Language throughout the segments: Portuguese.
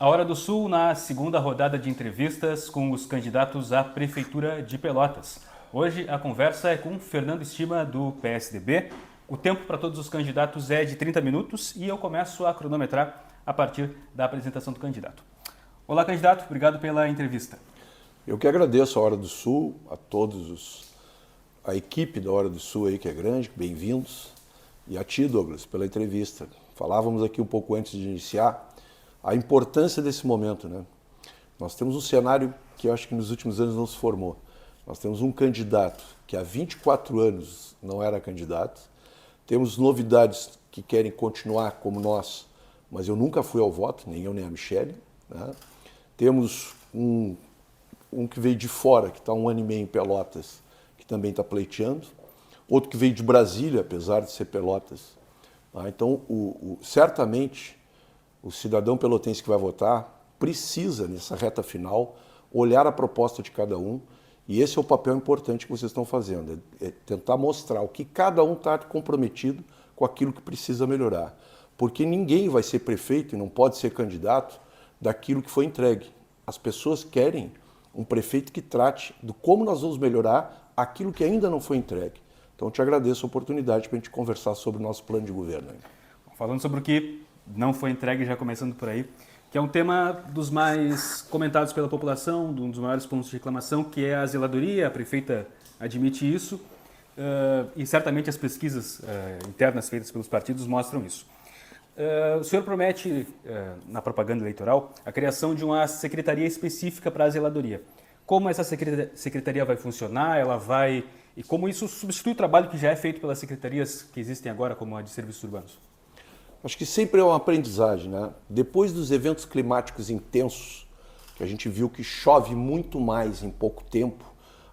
A Hora do Sul na segunda rodada de entrevistas com os candidatos à Prefeitura de Pelotas. Hoje a conversa é com Fernando Estima, do PSDB. O tempo para todos os candidatos é de 30 minutos e eu começo a cronometrar a partir da apresentação do candidato. Olá, candidato. Obrigado pela entrevista. Eu que agradeço a Hora do Sul, a a equipe da Hora do Sul aí, que é grande, bem-vindos. E a ti, Douglas, pela entrevista. Falávamos aqui um pouco antes de iniciar a importância desse momento, né? Nós temos um cenário que eu acho que nos últimos anos não se formou. Nós temos um candidato que há 24 anos não era candidato. Temos novidades que querem continuar como nós, mas eu nunca fui ao voto, nem eu nem a Michele, né? Temos um que veio de fora, que está há 1 ano e meio em Pelotas, que também está pleiteando. Outro que veio de Brasília, apesar de ser Pelotas. Então, certamente, o cidadão pelotense que vai votar precisa, nessa reta final, olhar a proposta de cada um, e esse é o papel importante que vocês estão fazendo, é tentar mostrar o que cada um está comprometido com aquilo que precisa melhorar. Porque ninguém vai ser prefeito e não pode ser candidato daquilo que foi entregue. As pessoas querem um prefeito que trate de como nós vamos melhorar aquilo que ainda não foi entregue. Então, eu te agradeço a oportunidade para a gente conversar sobre o nosso plano de governo. Falando sobre o que não foi entregue, já começando por aí, que é um tema dos mais comentados pela população, um dos maiores pontos de reclamação, que é a zeladoria. A prefeita admite isso e certamente as pesquisas internas feitas pelos partidos mostram isso. O senhor promete, na propaganda eleitoral, a criação de uma secretaria específica para a zeladoria. Como essa secretaria vai funcionar? E como isso substitui o trabalho que já é feito pelas secretarias que existem agora, como a de serviços urbanos? Acho que sempre é uma aprendizagem, né? Depois dos eventos climáticos intensos, que a gente viu que chove muito mais em pouco tempo,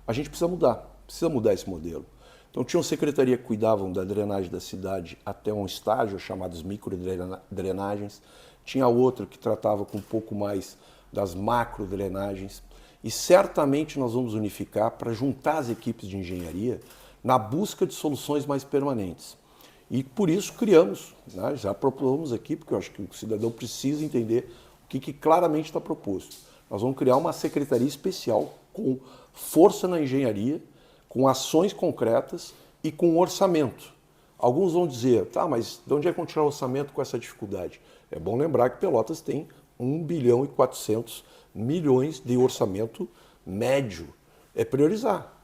a gente precisa mudar esse modelo. Então tinha uma secretaria que cuidavam da drenagem da cidade até um estágio, chamados microdrenagens, tinha outra que tratava com um pouco mais das macrodrenagens, e certamente nós vamos unificar para juntar as equipes de engenharia na busca de soluções mais permanentes. E por isso criamos, né, já propomos aqui, porque eu acho que o cidadão precisa entender o que claramente está proposto. Nós vamos criar uma secretaria especial com força na engenharia, com ações concretas e com orçamento. Alguns vão dizer, tá, mas de onde é que vão tirar o orçamento com essa dificuldade? É bom lembrar que Pelotas tem 1 bilhão e 400 milhões de orçamento médio. É priorizar,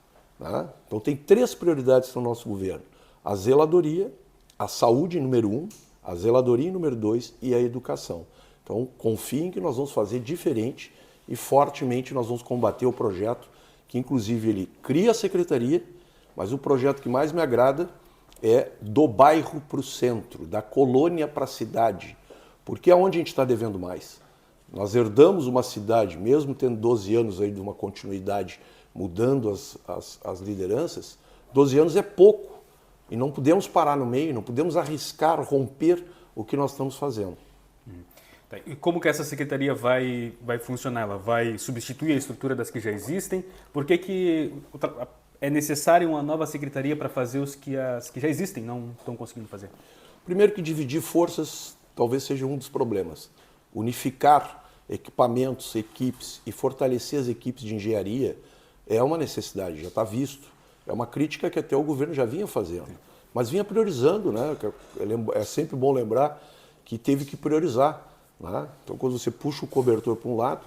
né? Então tem 3 prioridades no nosso governo. A zeladoria, a saúde número 1, a zeladoria número 2 e a educação. Então confiem que nós vamos fazer diferente e fortemente nós vamos combater o projeto que inclusive ele cria a secretaria, mas o projeto que mais me agrada é do bairro para o centro, da colônia para a cidade, porque é onde a gente está devendo mais. Nós herdamos uma cidade, mesmo tendo 12 anos aí de uma continuidade, mudando as lideranças, 12 anos é pouco. E não podemos parar no meio, não podemos arriscar, romper o que nós estamos fazendo. E como que essa secretaria vai funcionar? Ela vai substituir a estrutura das que já existem? Por que é necessário uma nova secretaria para fazer as que já existem não estão conseguindo fazer? Primeiro que dividir forças talvez seja um dos problemas. Unificar equipamentos, equipes e fortalecer as equipes de engenharia é uma necessidade, já está visto. É uma crítica que até o governo já vinha fazendo, mas vinha priorizando, né? É sempre bom lembrar que teve que priorizar, né? Então, quando você puxa o cobertor para um lado,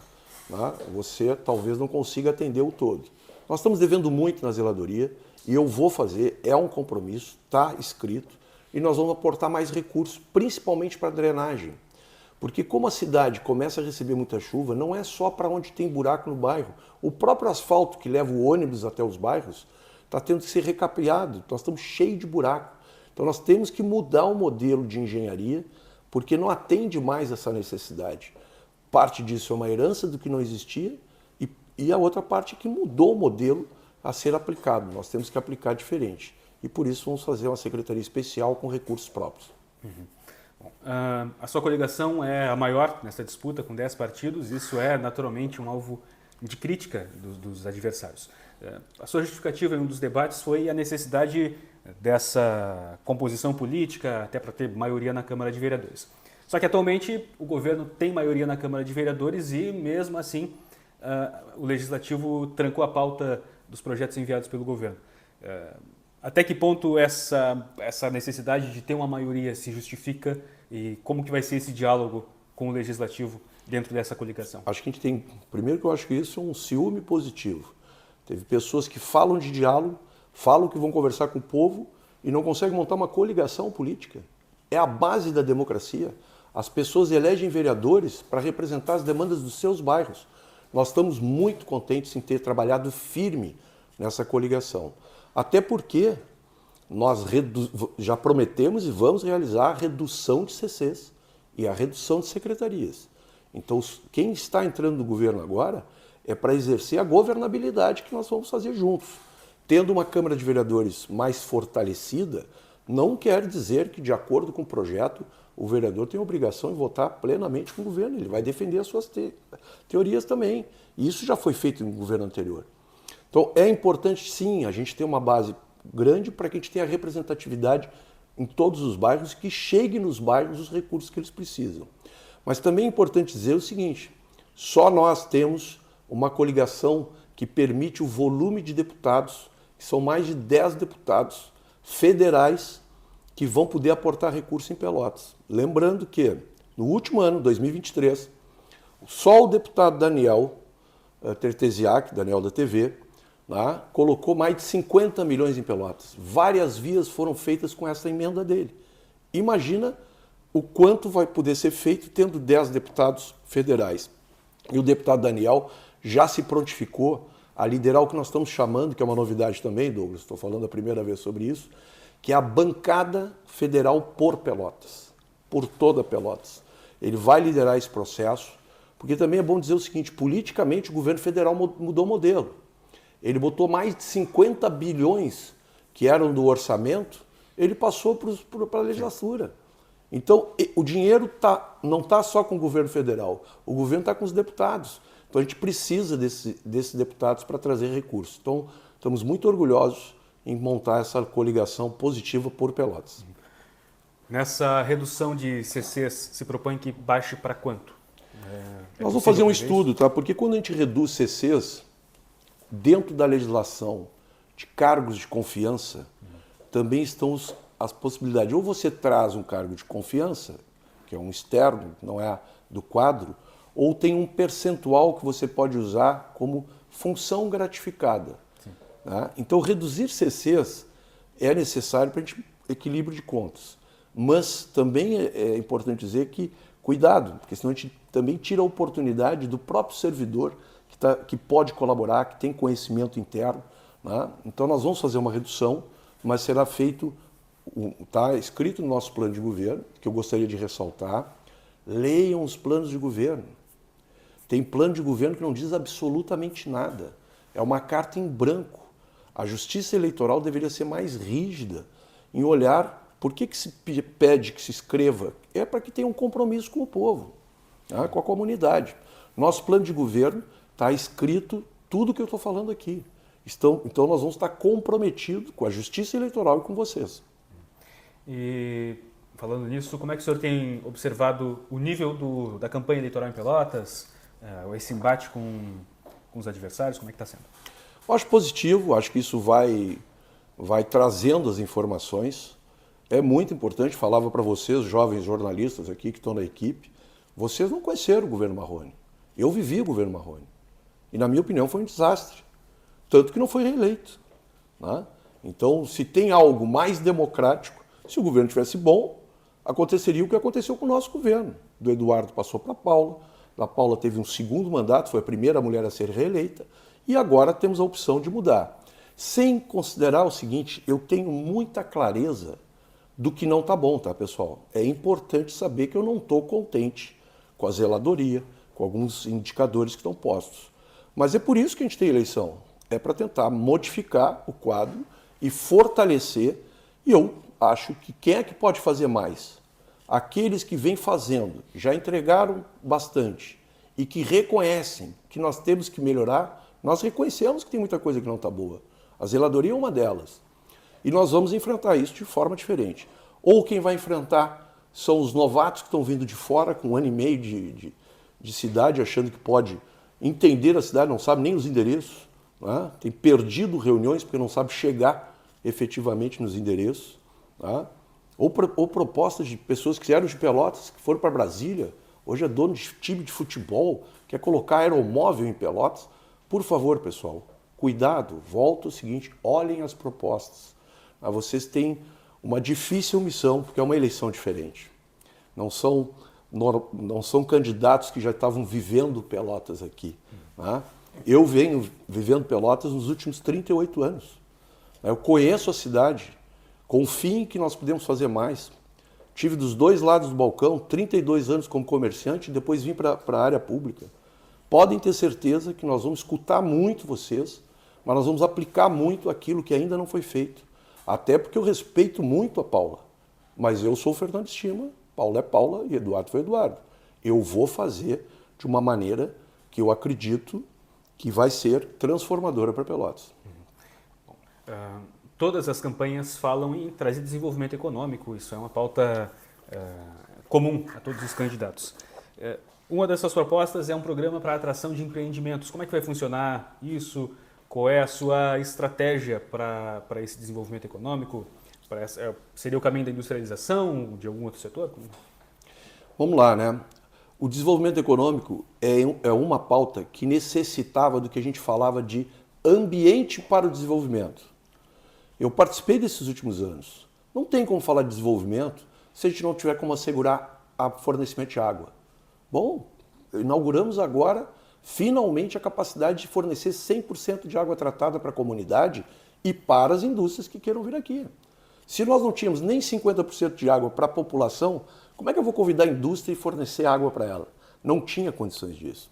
né, você talvez não consiga atender o todo. Nós estamos devendo muito na zeladoria e eu vou fazer, é um compromisso, está escrito, e nós vamos aportar mais recursos, principalmente para a drenagem. Porque como a cidade começa a receber muita chuva, não é só para onde tem buraco no bairro. O próprio asfalto que leva o ônibus até os bairros está tendo que ser recapeado, nós estamos cheios de buraco. Então nós temos que mudar o modelo de engenharia, porque não atende mais essa necessidade. Parte disso é uma herança do que não existia e a outra parte é que mudou o modelo a ser aplicado. Nós temos que aplicar diferente. E por isso vamos fazer uma secretaria especial com recursos próprios. Bom, a sua coligação é a maior nessa disputa, com 10 partidos. Isso é naturalmente um alvo de crítica dos adversários. A sua justificativa em um dos debates foi a necessidade dessa composição política, até para ter maioria na Câmara de Vereadores. Só que atualmente o governo tem maioria na Câmara de Vereadores e mesmo assim o Legislativo trancou a pauta dos projetos enviados pelo governo. Até que ponto essa necessidade de ter uma maioria se justifica e como que vai ser esse diálogo com o Legislativo dentro dessa coligação? Acho que a gente tem... Primeiro que eu acho que isso é um ciúme positivo. Teve pessoas que falam de diálogo, falam que vão conversar com o povo e não conseguem montar uma coligação política. É a base da democracia. As pessoas elegem vereadores para representar as demandas dos seus bairros. Nós estamos muito contentes em ter trabalhado firme nessa coligação. Até porque nós já prometemos e vamos realizar a redução de CCs e a redução de secretarias. Então, quem está entrando no governo agora é para exercer a governabilidade que nós vamos fazer juntos. Tendo uma Câmara de Vereadores mais fortalecida, não quer dizer que, de acordo com o projeto, o vereador tem a obrigação de votar plenamente com o governo. Ele vai defender as suas teorias também. E isso já foi feito no governo anterior. Então, é importante, sim, a gente ter uma base grande para que a gente tenha representatividade em todos os bairros, que chegue nos bairros os recursos que eles precisam. Mas também é importante dizer o seguinte, só nós temos uma coligação que permite o volume de deputados, que são mais de 10 deputados federais que vão poder aportar recurso em Pelotas. Lembrando que, no último ano, 2023, só o deputado Daniel Tertesiak, Daniel da TV, lá, colocou mais de 50 milhões em Pelotas. Várias vias foram feitas com essa emenda dele. Imagina o quanto vai poder ser feito tendo 10 deputados federais. E o deputado Daniel já se prontificou a liderar o que nós estamos chamando, que é uma novidade também, Douglas, estou falando a primeira vez sobre isso, que é a bancada federal por Pelotas, por toda Pelotas. Ele vai liderar esse processo, porque também é bom dizer o seguinte, politicamente o governo federal mudou o modelo. Ele botou mais de 50 bilhões que eram do orçamento, ele passou para a legislatura. Então, o dinheiro não está só com o governo federal, o governo está com os deputados. Então, a gente precisa desses deputados para trazer recursos. Então, estamos muito orgulhosos em montar essa coligação positiva por Pelotas. Nessa redução de CCs, se propõe que baixe para quanto? Nós vamos fazer um estudo, tá? Porque quando a gente reduz CCs, dentro da legislação de cargos de confiança, também estão as possibilidades. Ou você traz um cargo de confiança, que é um externo, não é do quadro, ou tem um percentual que você pode usar como função gratificada. Né? Então, reduzir CCs é necessário para a gente equilíbrio de contas. Mas também é importante dizer que, cuidado, porque senão a gente também tira a oportunidade do próprio servidor que pode colaborar, que tem conhecimento interno. Né? Então, nós vamos fazer uma redução, mas será feito, está escrito no nosso plano de governo, que eu gostaria de ressaltar, leiam os planos de governo. Tem plano de governo que não diz absolutamente nada. É uma carta em branco. A justiça eleitoral deveria ser mais rígida em olhar por que se pede que se escreva. É para que tenha um compromisso com o povo, né, com a comunidade. Nosso plano de governo está escrito tudo o que eu estou falando aqui. Então nós vamos estar comprometidos com a justiça eleitoral e com vocês. E falando nisso, como é que o senhor tem observado o nível da campanha eleitoral em Pelotas, esse embate com os adversários, como é que está sendo? Eu acho positivo, acho que isso vai trazendo as informações. É muito importante, falava para vocês, jovens jornalistas aqui que estão na equipe, vocês não conheceram o governo Marrone. Eu vivi o governo Marrone. E, na minha opinião, foi um desastre. Tanto que não foi reeleito. Né? Então, se tem algo mais democrático, se o governo tivesse bom, aconteceria o que aconteceu com o nosso governo. Do Eduardo passou para a Paula teve um segundo mandato, foi a primeira mulher a ser reeleita, e agora temos a opção de mudar. Sem considerar o seguinte, eu tenho muita clareza do que não está bom, tá, pessoal? É importante saber que eu não estou contente com a zeladoria, com alguns indicadores que estão postos. Mas é por isso que a gente tem eleição. É para tentar modificar o quadro e fortalecer. E eu acho que quem é que pode fazer mais? Aqueles que vêm fazendo, já entregaram bastante e que reconhecem que nós temos que melhorar, nós reconhecemos que tem muita coisa que não está boa. A zeladoria é uma delas. E nós vamos enfrentar isso de forma diferente. Ou quem vai enfrentar são os novatos que estão vindo de fora, com 1 ano e meio de cidade, achando que pode entender a cidade, não sabe nem os endereços, né? Tem perdido reuniões porque não sabe chegar efetivamente nos endereços. Tá? Ou propostas de pessoas que eram de Pelotas, que foram para Brasília, hoje é dono de time de futebol, quer colocar aeromóvel em Pelotas. Por favor, pessoal, cuidado, volta o seguinte, olhem as propostas. Vocês têm uma difícil missão, porque é uma eleição diferente. Não são candidatos que já estavam vivendo Pelotas aqui. Tá? Eu venho vivendo Pelotas nos últimos 38 anos. Eu conheço a cidade, confio em que nós podemos fazer mais. Tive dos dois lados do balcão, 32 anos como comerciante, e depois vim para a área pública. Podem ter certeza que nós vamos escutar muito vocês, mas nós vamos aplicar muito aquilo que ainda não foi feito. Até porque eu respeito muito a Paula, mas eu sou o Fernando Estima, Paula é Paula e Eduardo foi Eduardo. Eu vou fazer de uma maneira que eu acredito que vai ser transformadora para Pelotas. Todas as campanhas falam em trazer desenvolvimento econômico, isso é uma pauta comum a todos os candidatos. Uma dessas propostas é um programa para atração de empreendimentos. Como é que vai funcionar isso? Qual é a sua estratégia para esse desenvolvimento econômico? Seria o caminho da industrialização de algum outro setor? Vamos lá, né? O desenvolvimento econômico é uma pauta que necessitava do que a gente falava de ambiente para o desenvolvimento. Eu participei desses últimos anos. Não tem como falar de desenvolvimento se a gente não tiver como assegurar o fornecimento de água. Bom, inauguramos agora, finalmente, a capacidade de fornecer 100% de água tratada para a comunidade e para as indústrias que queiram vir aqui. Se nós não tínhamos nem 50% de água para a população, como é que eu vou convidar a indústria e fornecer água para ela? Não tinha condições disso.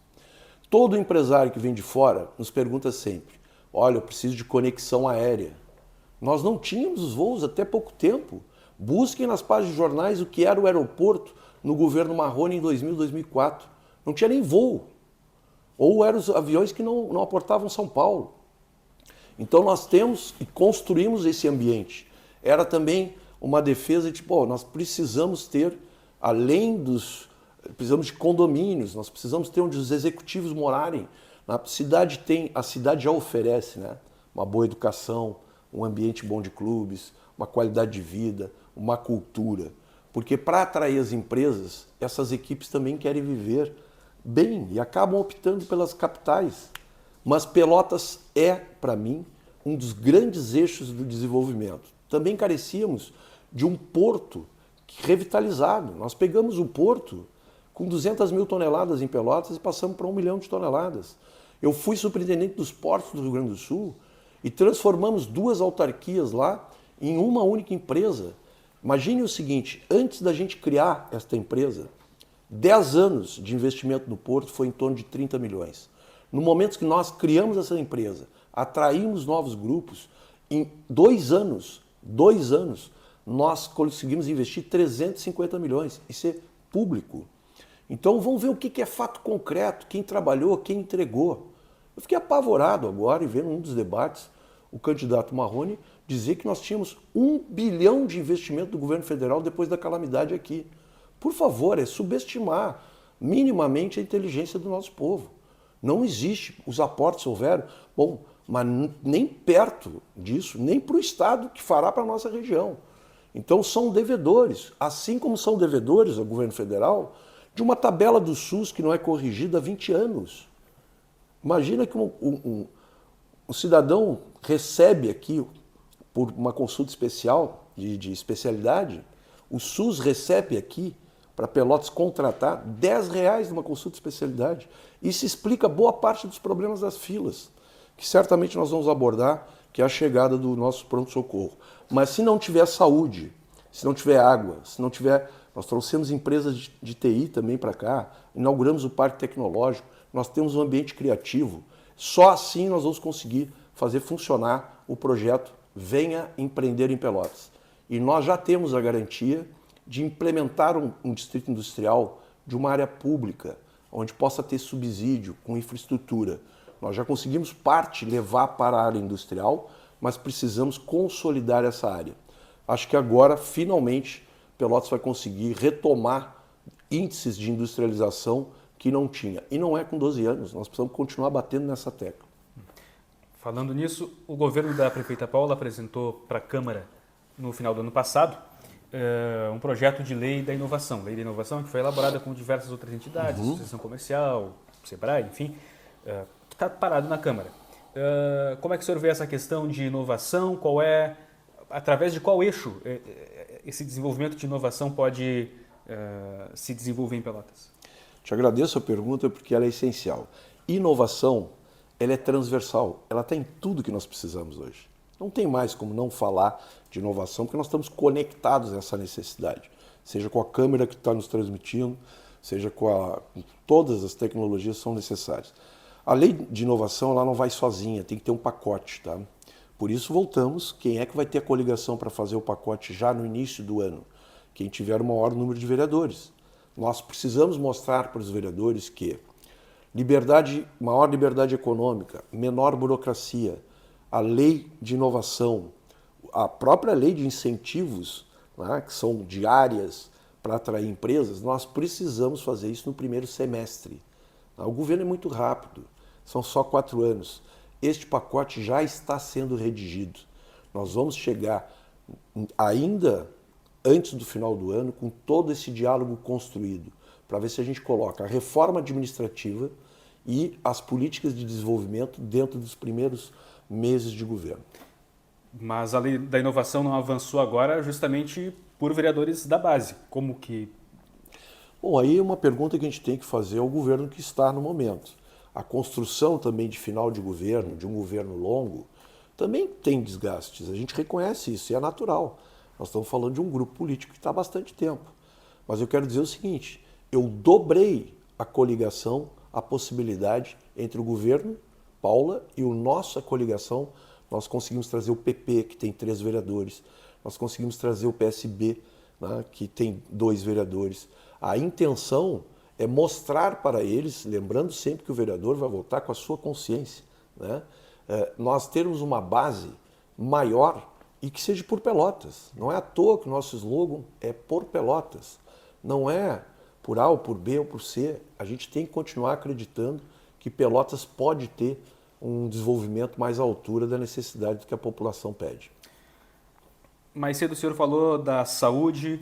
Todo empresário que vem de fora nos pergunta sempre, olha, eu preciso de conexão aérea. Nós não tínhamos os voos até pouco tempo. Busquem nas páginas de jornais o que era o aeroporto no governo Marrone em 2000, 2004. Não tinha nem voo. Ou eram os aviões que não aportavam São Paulo. Então nós temos e construímos esse ambiente. Era também uma defesa de, nós precisamos ter, precisamos de condomínios, nós precisamos ter onde os executivos morarem. A cidade já oferece, né? Uma boa educação, um ambiente bom de clubes, uma qualidade de vida, uma cultura. Porque para atrair as empresas, essas equipes também querem viver bem e acabam optando pelas capitais. Mas Pelotas é, para mim, um dos grandes eixos do desenvolvimento. Também carecíamos de um porto revitalizado. Nós pegamos o porto com 200 mil toneladas em Pelotas e passamos para 1 milhão de toneladas. Eu fui superintendente dos portos do Rio Grande do Sul e transformamos 2 autarquias lá em uma única empresa. Imagine o seguinte, antes da gente criar esta empresa, 10 anos de investimento no porto foi em torno de 30 milhões. No momento que nós criamos essa empresa, atraímos novos grupos, em 2 anos, nós conseguimos investir 350 milhões. Isso é público. Então vamos ver o que é fato concreto, quem trabalhou, quem entregou. Eu fiquei apavorado agora em ver um dos debates o candidato Marrone dizer que nós tínhamos 1 bilhão de investimento do governo federal depois da calamidade aqui. Por favor, é subestimar minimamente a inteligência do nosso povo. Não existe. Os aportes houveram, mas nem perto disso, nem para o Estado que fará para a nossa região. Então são devedores, assim como são devedores ao governo federal, de uma tabela do SUS que não é corrigida há 20 anos. Imagina que um cidadão recebe aqui, por uma consulta especial, de especialidade, o SUS recebe aqui, para Pelotas contratar, R$10 numa consulta de especialidade. Isso explica boa parte dos problemas das filas, que certamente nós vamos abordar, que é a chegada do nosso pronto-socorro. Mas se não tiver saúde, se não tiver água, se não tiver... Nós trouxemos empresas de TI também para cá, inauguramos o Parque Tecnológico, nós temos um ambiente criativo. Só assim nós vamos conseguir fazer funcionar o projeto Venha Empreender em Pelotas. E nós já temos a garantia de implementar um distrito industrial de uma área pública, onde possa ter subsídio com infraestrutura. Nós já conseguimos parte levar para a área industrial, mas precisamos consolidar essa área. Acho que agora, finalmente, Pelotas vai conseguir retomar índices de industrialização que não tinha. E não é com 12 anos, nós precisamos continuar batendo nessa tecla. Falando nisso, o governo da prefeita Paula apresentou para a Câmara, no final do ano passado, um projeto de lei da inovação. Lei da inovação que foi elaborada com diversas outras entidades, Associação Comercial, Sebrae, enfim, que está parado na Câmara. Como é que o senhor vê essa questão de inovação? Através de qual eixo esse desenvolvimento de inovação pode se desenvolver em Pelotas? Te agradeço a pergunta porque ela é essencial. Inovação, ela é transversal, ela está em tudo que nós precisamos hoje. Não tem mais como não falar de inovação, porque nós estamos conectados a essa necessidade. Seja com a câmera que está nos transmitindo, seja com todas as tecnologias que são necessárias. A lei de inovação ela não vai sozinha, tem que ter um pacote. Tá? Por isso voltamos, quem é que vai ter a coligação para fazer o pacote já no início do ano? Quem tiver o maior número de vereadores. Nós precisamos mostrar para os vereadores que maior liberdade econômica, menor burocracia, a lei de inovação, a própria lei de incentivos, né, que são diárias para atrair empresas, nós precisamos fazer isso no primeiro semestre. O governo é muito rápido, são só 4 anos. Este pacote já está sendo redigido. Nós vamos chegar ainda antes do final do ano com todo esse diálogo construído, para ver se a gente coloca a reforma administrativa e as políticas de desenvolvimento dentro dos primeiros meses de governo. Mas a lei da inovação não avançou agora justamente por vereadores da base. Como que... Bom, aí é uma pergunta que a gente tem que fazer ao governo que está no momento. A construção também de final de governo, de um governo longo, também tem desgastes. A gente reconhece isso e é natural. Nós estamos falando de um grupo político que está há bastante tempo. Mas eu quero dizer o seguinte, eu dobrei a coligação, a possibilidade entre o governo, Paula, e a nossa coligação. Nós conseguimos trazer o PP, que tem 3 vereadores. Nós conseguimos trazer o PSB, né, que tem 2 vereadores. A intenção é mostrar para eles, lembrando sempre que o vereador vai votar com a sua consciência, né, nós termos uma base maior e que seja por Pelotas. Não é à toa que o nosso slogan é por Pelotas. Não é por A ou por B ou por C. A gente tem que continuar acreditando que Pelotas pode ter um desenvolvimento mais à altura da necessidade que a população pede. Mais cedo o senhor falou da saúde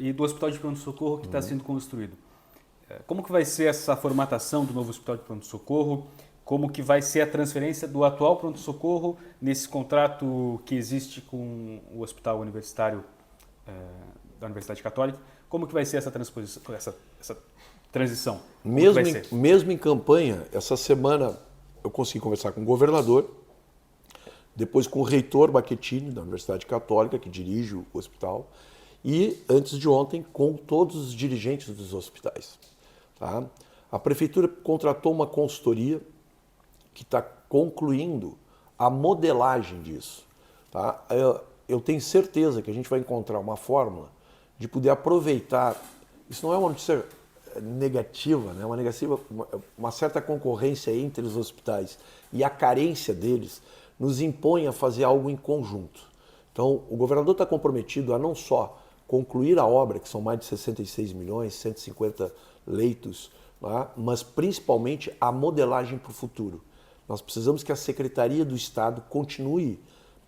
e do hospital de pronto-socorro que está sendo construído. Como que vai ser essa formatação do novo hospital de pronto-socorro? Como que vai ser a transferência do atual pronto-socorro nesse contrato que existe com o hospital universitário da Universidade Católica? Como que vai ser essa transição? Mesmo em campanha, essa semana eu consegui conversar com o governador, depois com o reitor Baquetini, da Universidade Católica, que dirige o hospital, e antes de ontem com todos os dirigentes dos hospitais. Tá? A prefeitura contratou uma consultoria que está concluindo a modelagem disso. Tá? Eu tenho certeza que a gente vai encontrar uma fórmula de poder aproveitar. Isso não é uma notícia negativa, né? Uma certa concorrência entre os hospitais e a carência deles nos impõe a fazer algo em conjunto. Então, o governador está comprometido a não só concluir a obra, que são mais de 66 milhões, 150 leitos, né? Mas principalmente a modelagem para o futuro. Nós precisamos que a Secretaria do Estado continue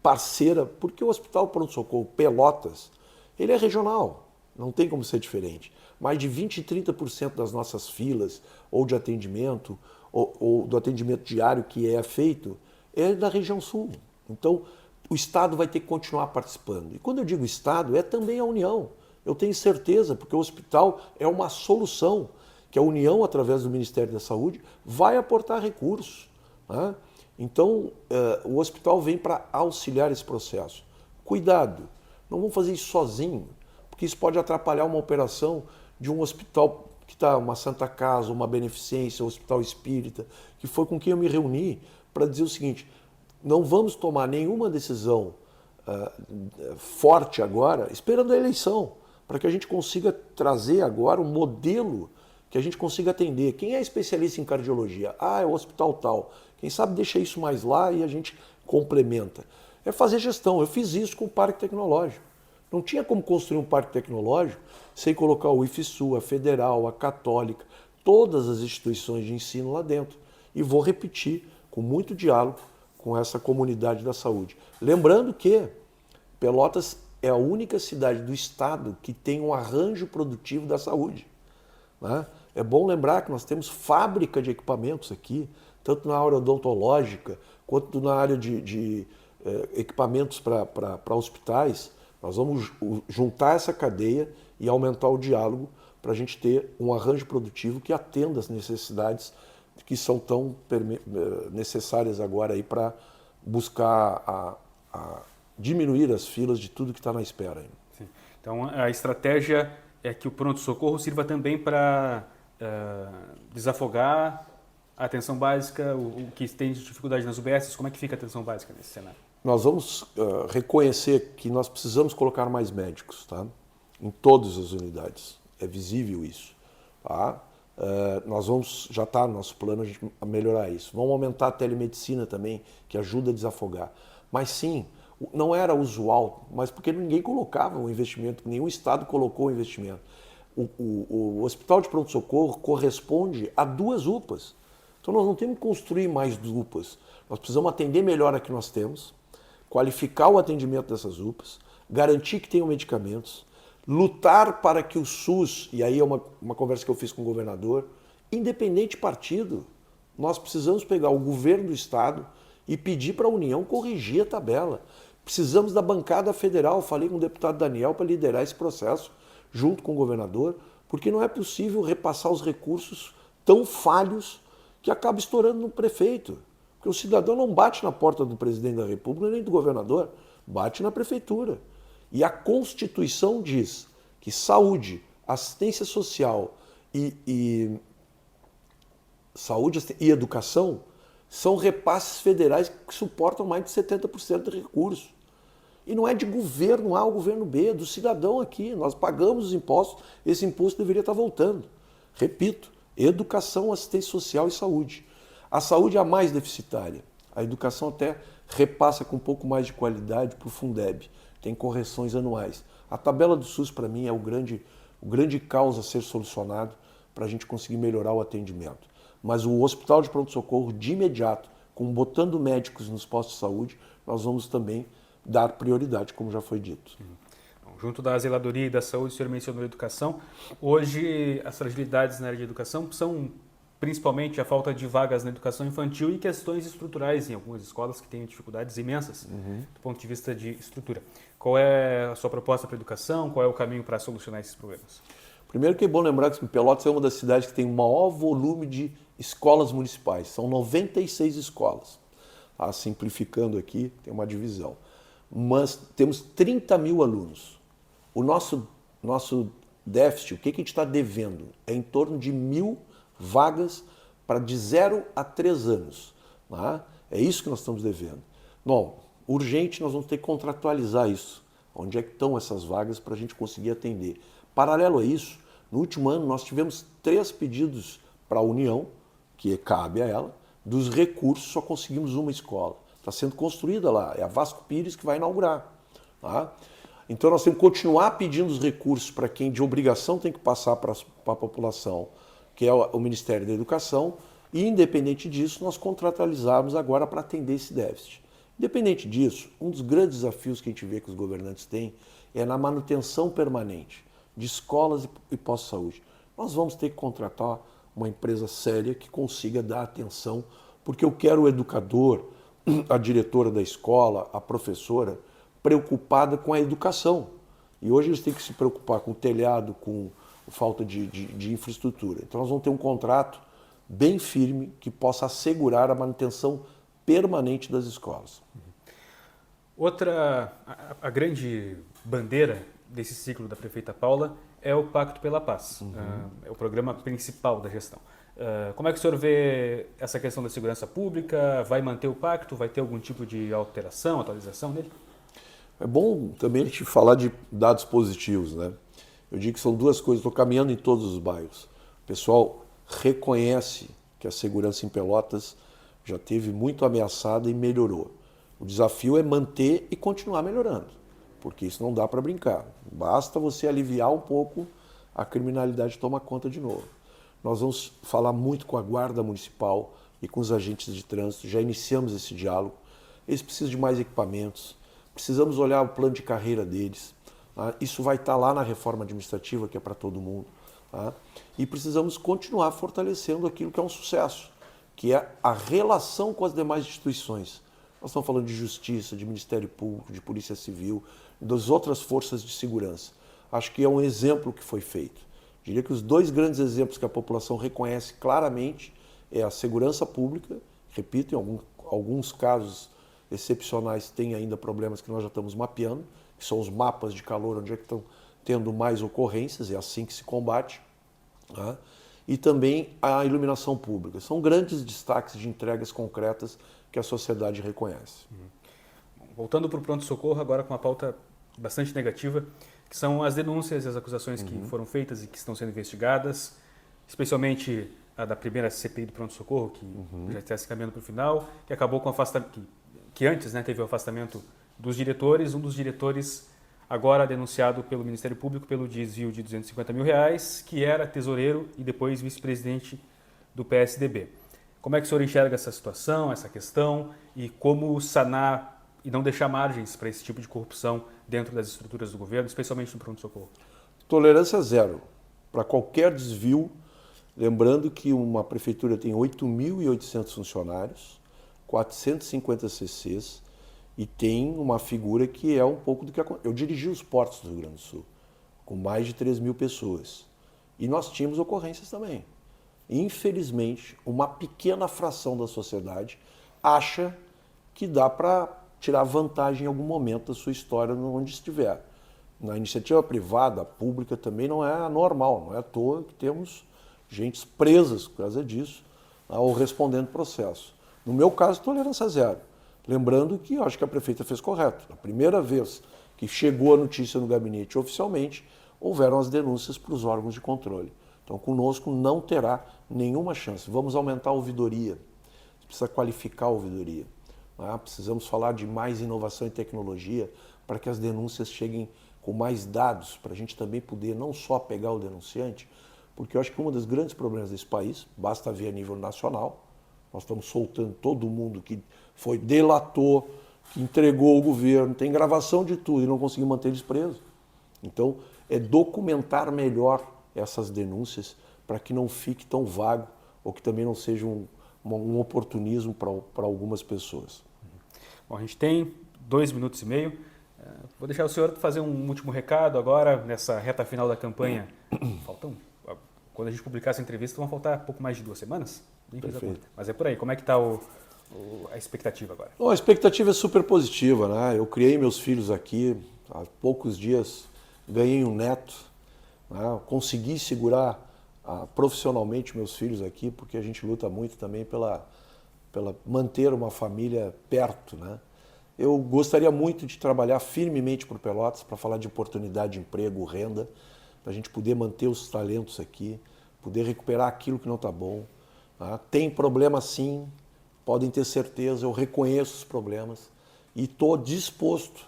parceira, porque o Hospital Pronto-Socorro Pelotas, ele é regional, não tem como ser diferente. Mais de 20% e 30% das nossas filas, ou de atendimento, ou do atendimento diário que é feito, é da região sul. Então, o Estado vai ter que continuar participando. E quando eu digo Estado, é também a União. Eu tenho certeza, porque o hospital é uma solução, que a União, através do Ministério da Saúde, vai aportar recursos. Né? Então, o hospital vem para auxiliar esse processo. Cuidado, não vamos fazer isso sozinho, porque isso pode atrapalhar uma operação de um hospital que está, uma Santa Casa, uma Beneficência, um hospital espírita, que foi com quem eu me reuni para dizer o seguinte, não vamos tomar nenhuma decisão forte agora, esperando a eleição, para que a gente consiga trazer agora um modelo que a gente consiga atender. Quem é especialista em cardiologia? É o hospital tal. Quem sabe deixa isso mais lá e a gente complementa. É fazer gestão. Eu fiz isso com o Parque Tecnológico. Não tinha como construir um parque tecnológico sem colocar o IFSU, a Federal, a Católica, todas as instituições de ensino lá dentro. E vou repetir, com muito diálogo com essa comunidade da saúde. Lembrando que Pelotas é a única cidade do estado que tem um arranjo produtivo da saúde, né? É bom lembrar que nós temos fábrica de equipamentos aqui, tanto na área odontológica, quanto na área de equipamentos para hospitais. Nós vamos juntar essa cadeia e aumentar o diálogo para a gente ter um arranjo produtivo que atenda às necessidades que são tão necessárias agora para buscar diminuir as filas de tudo que está na espera ainda. Sim. Então a estratégia é que o pronto-socorro sirva também para desafogar a atenção básica, o que tem dificuldade nas UBSs. Como é que fica a atenção básica nesse cenário? Nós vamos reconhecer que nós precisamos colocar mais médicos, tá? Em todas as unidades. É visível isso. Tá? Nós vamos, já está no nosso plano a gente melhorar isso. Vamos aumentar a telemedicina também, que ajuda a desafogar. Mas sim, não era usual, mas porque ninguém colocava o investimento, nenhum estado colocou o investimento. O hospital de pronto-socorro corresponde a 2 UPAs. Então nós não temos que construir mais UPAs. Nós precisamos atender melhor a que nós temos, qualificar o atendimento dessas UPAs, garantir que tenham medicamentos, lutar para que o SUS, e aí é uma conversa que eu fiz com o governador, independente de partido, nós precisamos pegar o governo do estado e pedir para a União corrigir a tabela. Precisamos da bancada federal, falei com o deputado Daniel para liderar esse processo, junto com o governador, porque não é possível repassar os recursos tão falhos que acaba estourando no prefeito. Porque o cidadão não bate na porta do presidente da República nem do governador, bate na prefeitura. E a Constituição diz que saúde, assistência social e educação são repasses federais que suportam mais de 70% de recursos. E não é de governo A ou governo B, é do cidadão aqui. Nós pagamos os impostos, esse imposto deveria estar voltando. Repito, educação, assistência social e saúde. A saúde é a mais deficitária. A educação até repassa com um pouco mais de qualidade para o Fundeb. Tem correções anuais. A tabela do SUS, para mim, é o grande caos a ser solucionado para a gente conseguir melhorar o atendimento. Mas o hospital de pronto-socorro, de imediato, botando médicos nos postos de saúde, nós vamos também dar prioridade, como já foi dito. Junto da zeladoria e da saúde, o senhor mencionou a educação. Hoje, as fragilidades na área de educação são principalmente a falta de vagas na educação infantil e questões estruturais em algumas escolas que têm dificuldades imensas do ponto de vista de estrutura. Qual é a sua proposta para a educação? Qual é o caminho para solucionar esses problemas? Primeiro que é bom lembrar que Pelotas é uma das cidades que tem o maior volume de escolas municipais. São 96 escolas. Simplificando aqui, tem uma divisão. Mas temos 30 mil alunos. O nosso déficit, o que a gente está devendo? É em torno de 1.000 vagas para de 0 a 3 anos. Tá? É isso que nós estamos devendo. Bom, urgente, nós vamos ter que contratualizar isso. Onde é que estão essas vagas para a gente conseguir atender? Paralelo a isso, no último ano nós tivemos 3 pedidos para a União, que cabe a ela, dos recursos, só conseguimos uma escola. Está sendo construída lá, é a Vasco Pires que vai inaugurar. Tá? Então nós temos que continuar pedindo os recursos para quem de obrigação tem que passar para a população, que é o Ministério da Educação, e independente disso, nós contratualizarmos agora para atender esse déficit. Independente disso, um dos grandes desafios que a gente vê que os governantes têm é na manutenção permanente de escolas e pós-saúde. Nós vamos ter que contratar uma empresa séria que consiga dar atenção, porque eu quero o educador, a diretora da escola, a professora, preocupada com a educação. E hoje eles têm que se preocupar com o telhado, com falta de infraestrutura. Então nós vamos ter um contrato bem firme que possa assegurar a manutenção permanente das escolas. A grande bandeira desse ciclo da prefeita Paula é o Pacto pela Paz. É o programa principal da gestão. Como é que o senhor vê essa questão da segurança pública? Vai manter o pacto? Vai ter algum tipo de alteração, atualização nele? É bom também a gente falar de dados positivos, né? Eu digo que são 2 coisas, estou caminhando em todos os bairros. O pessoal reconhece que a segurança em Pelotas já teve muito ameaçada e melhorou. O desafio é manter e continuar melhorando. porque isso não dá para brincar. Basta você aliviar um pouco, a criminalidade toma conta de novo. Nós vamos falar muito com a Guarda Municipal e com os agentes de trânsito, já iniciamos esse diálogo. Eles precisam de mais equipamentos, precisamos olhar o plano de carreira deles. Tá? Isso vai estar lá na reforma administrativa, que é para todo mundo. Tá? E precisamos continuar fortalecendo aquilo que é um sucesso, que é a relação com as demais instituições. Nós estamos falando de justiça, de Ministério Público, de Polícia Civil, das outras forças de segurança. Acho que é um exemplo que foi feito. Diria que os dois grandes exemplos que a população reconhece claramente é a segurança pública, repito, em alguns casos excepcionais tem ainda problemas que nós já estamos mapeando, que são os mapas de calor, onde é que estão tendo mais ocorrências, é assim que se combate, tá? E também a iluminação pública. São grandes destaques de entregas concretas que a sociedade reconhece. Voltando para o pronto-socorro, agora com uma pauta bastante negativa, que são as denúncias e as acusações que foram feitas e que estão sendo investigadas, especialmente a da primeira CPI do pronto-socorro, que já está se caminhando para o final, que acabou com o afastamento, que antes, né, teve o afastamento dos diretores, um dos diretores agora denunciado pelo Ministério Público pelo desvio de R$250 mil, que era tesoureiro e depois vice-presidente do PSDB. Como é que o senhor enxerga essa situação, essa questão, e como sanar e não deixar margens para esse tipo de corrupção dentro das estruturas do governo, especialmente no pronto-socorro? Tolerância zero para qualquer desvio, lembrando que uma prefeitura tem 8.800 funcionários, 450 CCs, e tem uma figura que é um pouco do que acontece. Eu dirigi os portos do Rio Grande do Sul, com mais de 3.000 pessoas. E nós tínhamos ocorrências também. Infelizmente, uma pequena fração da sociedade acha que dá para tirar vantagem em algum momento da sua história onde estiver. Na iniciativa privada, pública, também não é anormal, não é à toa que temos gente presas por causa disso, ou respondendo processo. No meu caso, tolerância zero. Lembrando que eu acho que a prefeita fez correto. Na primeira vez que chegou a notícia no gabinete oficialmente, houveram as denúncias para os órgãos de controle. Então, conosco não terá nenhuma chance. Vamos aumentar a ouvidoria. Precisa qualificar a ouvidoria. Né? Precisamos falar de mais inovação e tecnologia para que as denúncias cheguem com mais dados, para a gente também poder não só pegar o denunciante, porque eu acho que um dos grandes problemas desse país, basta ver a nível nacional, nós estamos soltando todo mundo que foi delator, que entregou o governo, tem gravação de tudo e não conseguiu manter eles presos. Então, é documentar melhor essas denúncias para que não fique tão vago ou que também não seja um oportunismo para algumas pessoas. Bom, a gente tem 2 minutos e meio. Vou deixar o senhor fazer um último recado agora, nessa reta final da campanha. Quando a gente publicar essa entrevista, vão faltar pouco mais de 2 semanas. Perfeito. Mas é por aí. Como é que está a expectativa agora? Bom, a expectativa é super positiva, né? Eu criei meus filhos aqui, há poucos dias ganhei um neto, né? Consegui segurar profissionalmente meus filhos aqui, porque a gente luta muito também pela manter uma família perto, né? Eu gostaria muito de trabalhar firmemente por Pelotas para falar de oportunidade de emprego, renda, para a gente poder manter os talentos aqui, poder recuperar aquilo que não está bom. Tá? Tem problema sim, podem ter certeza, eu reconheço os problemas e estou disposto,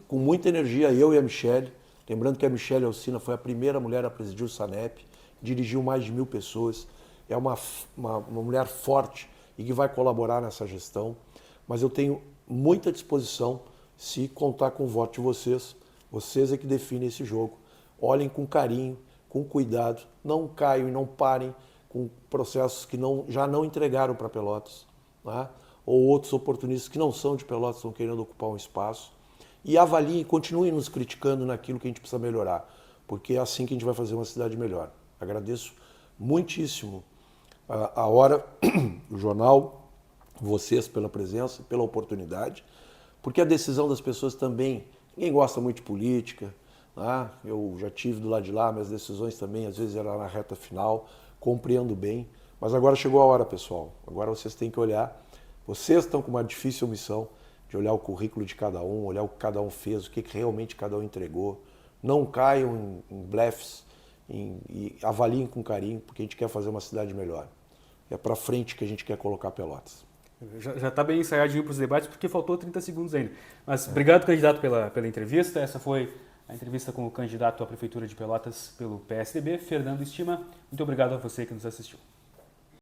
com muita energia, eu e a Michele, lembrando que a Michele Alcina foi a primeira mulher a presidir o SANEP, dirigiu mais de 1.000 pessoas, é uma mulher forte e que vai colaborar nessa gestão, mas eu tenho muita disposição se contar com o voto de vocês. Vocês é que definem esse jogo. Olhem com carinho, com cuidado, não caiam e não parem com processos que já não entregaram para Pelotas, né? Ou outros oportunistas que não são de Pelotas estão querendo ocupar um espaço. E avaliem e continuem nos criticando naquilo que a gente precisa melhorar, porque é assim que a gente vai fazer uma cidade melhor. Agradeço muitíssimo a hora, o jornal, vocês pela presença, pela oportunidade, porque a decisão das pessoas também, ninguém gosta muito de política, né? Eu já tive do lado de lá, minhas decisões também às vezes eram na reta final, compreendo bem, mas agora chegou a hora, pessoal, agora vocês têm que olhar, vocês estão com uma difícil missão de olhar o currículo de cada um, olhar o que cada um fez, o que realmente cada um entregou, não caiam em blefs e avaliem com carinho, porque a gente quer fazer uma cidade melhor. É para frente que a gente quer colocar Pelotas. Já está bem ensaiadinho para os debates, porque faltou 30 segundos ainda. Mas obrigado, candidato, pela entrevista. Essa foi a entrevista com o candidato à Prefeitura de Pelotas pelo PSDB, Fernando Estima. Muito obrigado a você que nos assistiu.